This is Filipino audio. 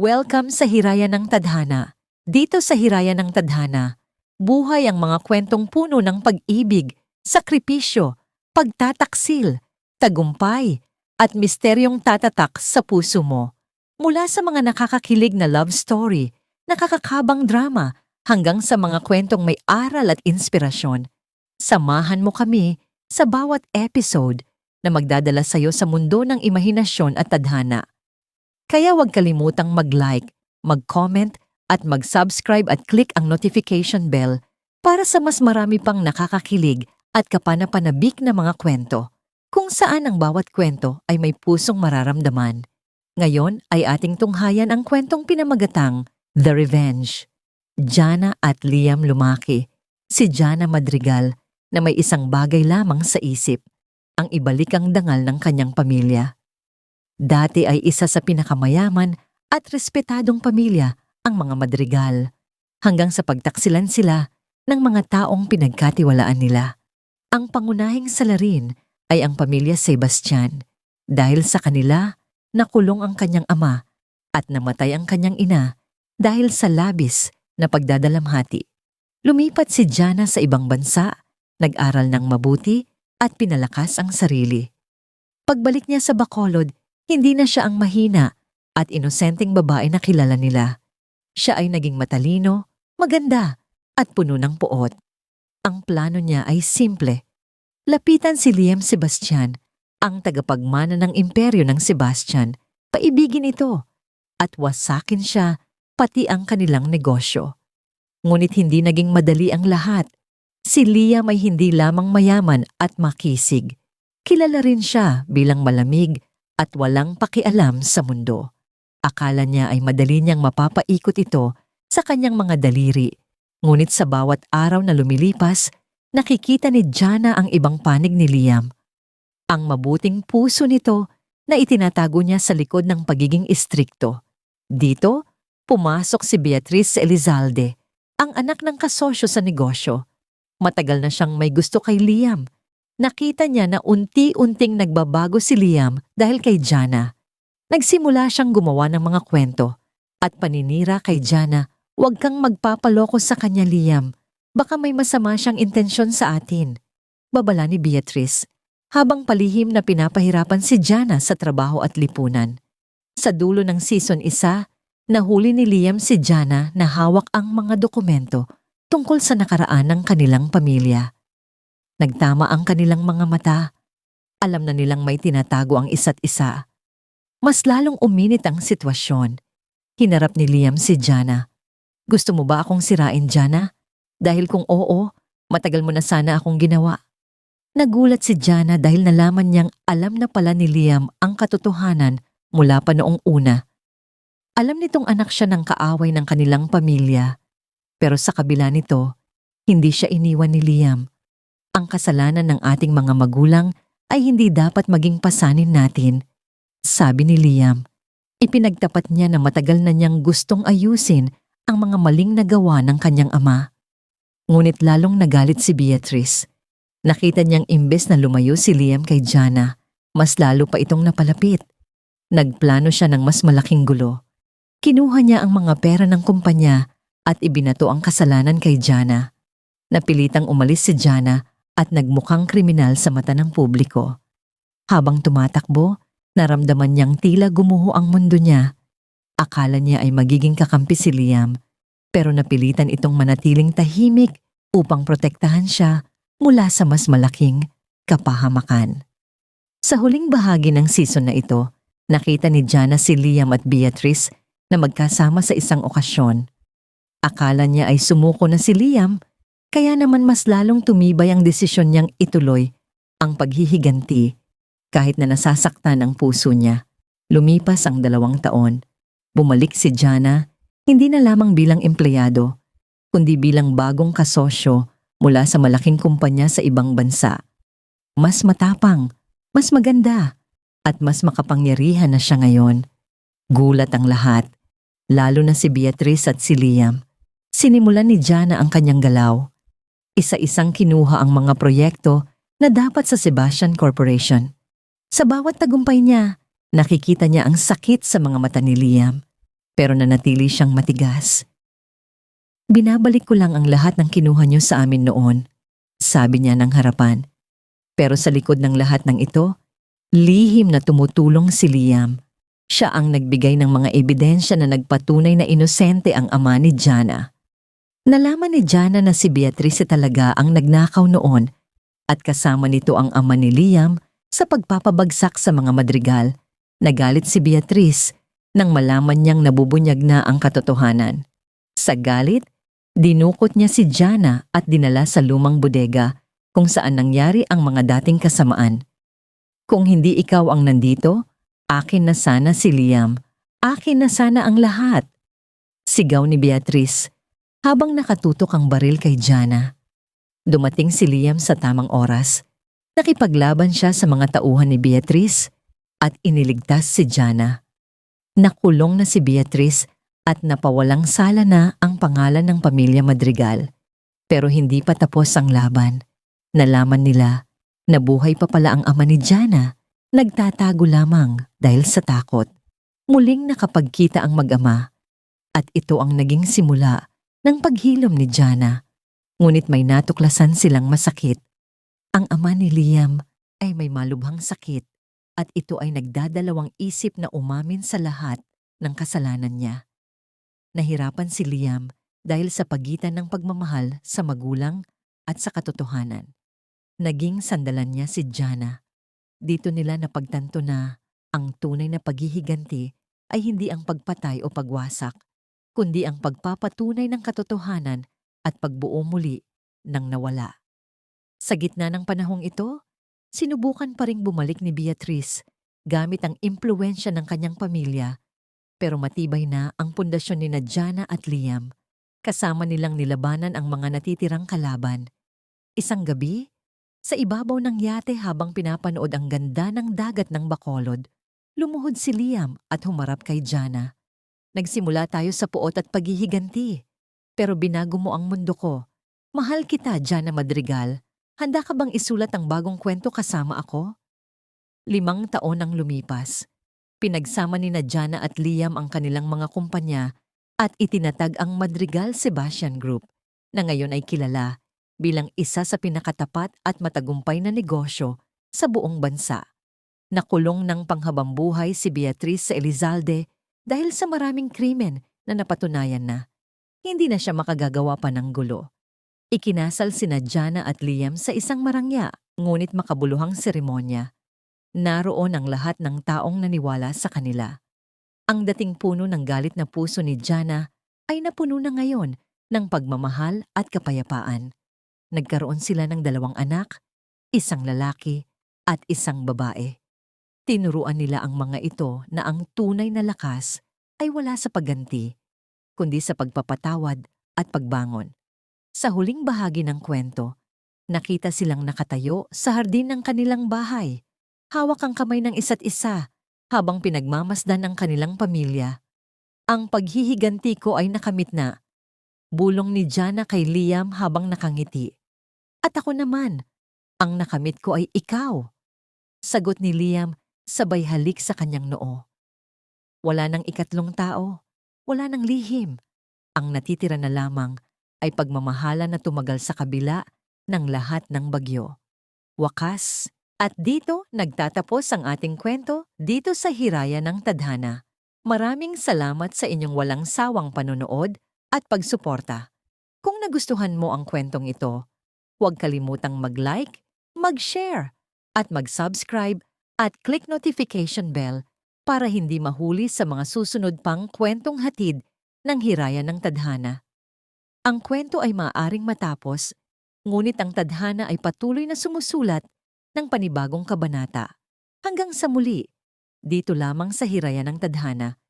Welcome sa Hirayan ng Tadhana. Dito sa Hirayan ng Tadhana, buhay ang mga kwentong puno ng pag-ibig, sakripisyo, pagtataksil, tagumpay, at misteryong tatatak sa puso mo. Mula sa mga nakakakilig na love story, nakakakabang drama, hanggang sa mga kwentong may aral at inspirasyon. Samahan mo kami sa bawat episode na magdadala sa iyo sa mundo ng imahinasyon at tadhana. Kaya huwag kalimutang mag-like, mag-comment at mag-subscribe at click ang notification bell para sa mas marami pang nakakakilig at kapanapanabik na mga kwento, kung saan ang bawat kwento ay may pusong mararamdaman. Ngayon ay ating tunghayan ang kwentong pinamagatang The Revenge. Jana at Liam lumaki. Si Jana Madrigal na may isang bagay lamang sa isip, ang ibalik ang dangal ng kanyang pamilya. Dati ay isa sa pinakamayaman at respetadong pamilya ang mga Madrigal, hanggang sa pagtaksilan sila ng mga taong pinagkatiwalaan nila. Ang pangunahing salarin ay ang pamilya Sebastian. Dahil sa kanila, nakulong ang kanyang ama at namatay ang kanyang ina dahil sa labis na pagdadalamhati. Lumipat si Jana sa ibang bansa, nag-aral ng mabuti at pinalakas ang sarili. Pagbalik niya sa Bacolod, hindi na siya ang mahina at inosenteng babae na kilala nila. Siya ay naging matalino, maganda at puno ng puot. Ang plano niya ay simple. Lapitan si Liam Sebastian, ang tagapagmana ng imperyo ng Sebastian, paibigin ito at wasakin siya pati ang kanilang negosyo. Ngunit hindi naging madali ang lahat. Si Liam ay hindi lamang mayaman at makisig. Kilala rin siya bilang malamig at walang pakialam sa mundo. Akala niya ay madali niyang mapapaikot ito sa kanyang mga daliri. Ngunit sa bawat araw na lumilipas, nakikita ni Jana ang ibang panig ni Liam. Ang mabuting puso nito na itinatago niya sa likod ng pagiging istrikto. Dito, pumasok si Beatriz Elizalde, ang anak ng kasosyo sa negosyo. Matagal na siyang may gusto kay Liam. Nakita niya na unti-unting nagbabago si Liam dahil kay Jana. Nagsimula siyang gumawa ng mga kwento at paninira kay Jana, "Huwag kang magpapaloko sa kanya, Liam. Baka may masama siyang intensyon sa atin." Babala ni Beatrice, habang palihim na pinapahirapan si Jana sa trabaho at lipunan. Sa dulo ng season 1, nahuli ni Liam si Jana na hawak ang mga dokumento tungkol sa nakaraan ng kanilang pamilya. Nagtama ang kanilang mga mata. Alam na nilang may tinatago ang isa't isa. Mas lalong uminit ang sitwasyon. Hinarap ni Liam si Jana. "Gusto mo ba akong sirain, Jana? Dahil kung oo, matagal mo na sana akong ginawa." Nagulat si Jana dahil nalaman niyang alam na pala ni Liam ang katotohanan mula pa noong una. Alam nitong anak siya ng kaaway ng kanilang pamilya. Pero sa kabila nito, hindi siya iniwan ni Liam. Ang kasalanan ng ating mga magulang ay hindi dapat maging pasanin natin, sabi ni Liam. Ipinagtapat niya na matagal na niyang gustong ayusin ang mga maling nagawa ng kanyang ama. Ngunit lalong nagalit si Beatrice. Nakita niyang imbes na lumayo si Liam kay Jana, mas lalo pa itong napalapit. Nagplano siya ng mas malaking gulo. Kinuha niya ang mga pera ng kumpanya at ibinato ang kasalanan kay Jana. Napilitang umalis si Jana at nagmukhang kriminal sa mata ng publiko. Habang tumatakbo, naramdaman niyang tila gumuho ang mundo niya. Akala niya ay magiging kakampi si Liam, pero napilitan itong manatiling tahimik upang protektahan siya mula sa mas malaking kapahamakan. Sa huling bahagi ng season na ito, nakita ni Jana si Liam at Beatrice na magkasama sa isang okasyon. Akala niya ay sumuko na si Liam, kaya naman mas lalong tumibay ang desisyon niyang ituloy ang paghihiganti kahit na nasasaktan ang puso niya. Lumipas ang 2 taon. Bumalik si Jana, hindi na lamang bilang empleyado, kundi bilang bagong kasosyo mula sa malaking kumpanya sa ibang bansa. Mas matapang, mas maganda, at mas makapangyarihan na siya ngayon. Gulat ang lahat, lalo na si Beatrice at si Liam. Sinimulan ni Jana ang kanyang galaw. Isa-isang kinuha ang mga proyekto na dapat sa Sebastian Corporation. Sa bawat tagumpay niya, nakikita niya ang sakit sa mga mata ni Liam. pero nanatili siyang matigas. Binabalik ko lang ang lahat ng kinuha niyo sa amin noon, sabi niya ng harapan. Pero sa likod ng lahat ng ito, lihim na tumutulong si Liam. Siya ang nagbigay ng mga ebidensya na nagpatunay na inosente ang ama ni Jana. Nalaman ni Jana na si Beatrice talaga ang nagnakaw noon at kasama nito ang ama ni Liam sa pagpapabagsak sa mga madrigal. Nagalit si Beatrice nang malaman niyang nabubunyag na ang katotohanan. Sa galit, dinukot niya si Jana at dinala sa lumang bodega kung saan nangyari ang mga dating kasamaan. Kung hindi ikaw ang nandito, akin na sana si Liam. Akin na sana ang lahat. Sigaw ni Beatrice habang nakatutok ang baril kay Jana. Dumating si Liam sa tamang oras. Nakipaglaban siya sa mga tauhan ni Beatrice at iniligtas si Jana. Nakulong na si Beatrice at napawalang sala na ang pangalan ng pamilya Madrigal. Pero hindi pa tapos ang laban. Nalaman nila na buhay pa pala ang ama ni Jana. Nagtatago lamang dahil sa takot. Muling nakapagkita ang mag-ama at ito ang naging simula ng paghilom ni Jana. Ngunit may natuklasan silang masakit. Ang ama ni Liam ay may malubhang sakit at ito ay nagdadalawang isip na umamin sa lahat ng kasalanan niya. Nahirapan si Liam dahil sa pagitan ng pagmamahal sa magulang at sa katotohanan. Naging sandalan niya si Jana. Dito nila napagtanto na ang tunay na paghihiganti ay hindi ang pagpatay o pagwasak, kundi ang pagpapatunay ng katotohanan at pagbuo muli ng nawala. Sa gitna ng panahong ito, sinubukan pa ring bumalik ni Beatrice gamit ang impluwensya ng kanyang pamilya, pero matibay na ang pundasyon ni Jana at Liam. Kasama nilang nilabanan ang mga natitirang kalaban. Isang gabi, sa ibabaw ng yate habang pinapanood ang ganda ng dagat ng Bacolod, lumuhod si Liam at humarap kay Jana. Nagsimula tayo sa puot at paghihiganti, pero binago mo ang mundo ko. Mahal kita, Jana Madrigal. Handa ka bang isulat ang bagong kwento kasama ako? 5 taon ang lumipas. Pinagsama ni Jana at Liam ang kanilang mga kumpanya at itinatag ang Madrigal Sebastian Group, na ngayon ay kilala bilang isa sa pinakatapat at matagumpay na negosyo sa buong bansa. Nakulong ng panghabambuhay si Beatrice sa Elizalde dahil sa maraming krimen na napatunayan na. Hindi na siya makagagawa pa ng gulo. Ikinasal sina Jana at Liam sa isang marangya, ngunit makabuluhang seremonya. Naroon ang lahat ng taong naniwala sa kanila. Ang dating puno ng galit na puso ni Jana ay napuno na ngayon ng pagmamahal at kapayapaan. Nagkaroon sila ng 2 anak, isang lalaki at isang babae. Tinuruan nila ang mga ito na ang tunay na lakas ay wala sa pagganti, kundi sa pagpapatawad at pagbangon. Sa huling bahagi ng kwento, nakita silang nakatayo sa hardin ng kanilang bahay, hawak ang kamay ng isa't isa habang pinagmamasdan ang kanilang pamilya. Ang paghihiganti ko ay nakamit na. Bulong ni Jana kay Liam habang nakangiti. At ako naman, ang nakamit ko ay ikaw. Sagot ni Liam sabay halik sa kanyang noo. Wala nang ikatlong tao, wala nang lihim. Ang natitira na lamang ay pagmamahala na tumagal sa kabila ng lahat ng bagyo. Wakas, at dito nagtatapos ang ating kwento dito sa Hiraya ng Tadhana. Maraming salamat sa inyong walang sawang panonood at pagsuporta. Kung nagustuhan mo ang kwentong ito, huwag kalimutang mag-like, mag-share, at mag-subscribe at click notification bell para hindi mahuli sa mga susunod pang kwentong hatid ng Hiraya ng Tadhana. Ang kwento ay maaaring matapos, ngunit ang tadhana ay patuloy na sumusulat ng panibagong kabanata. Hanggang sa muli, dito lamang sa Hiraya ng Tadhana.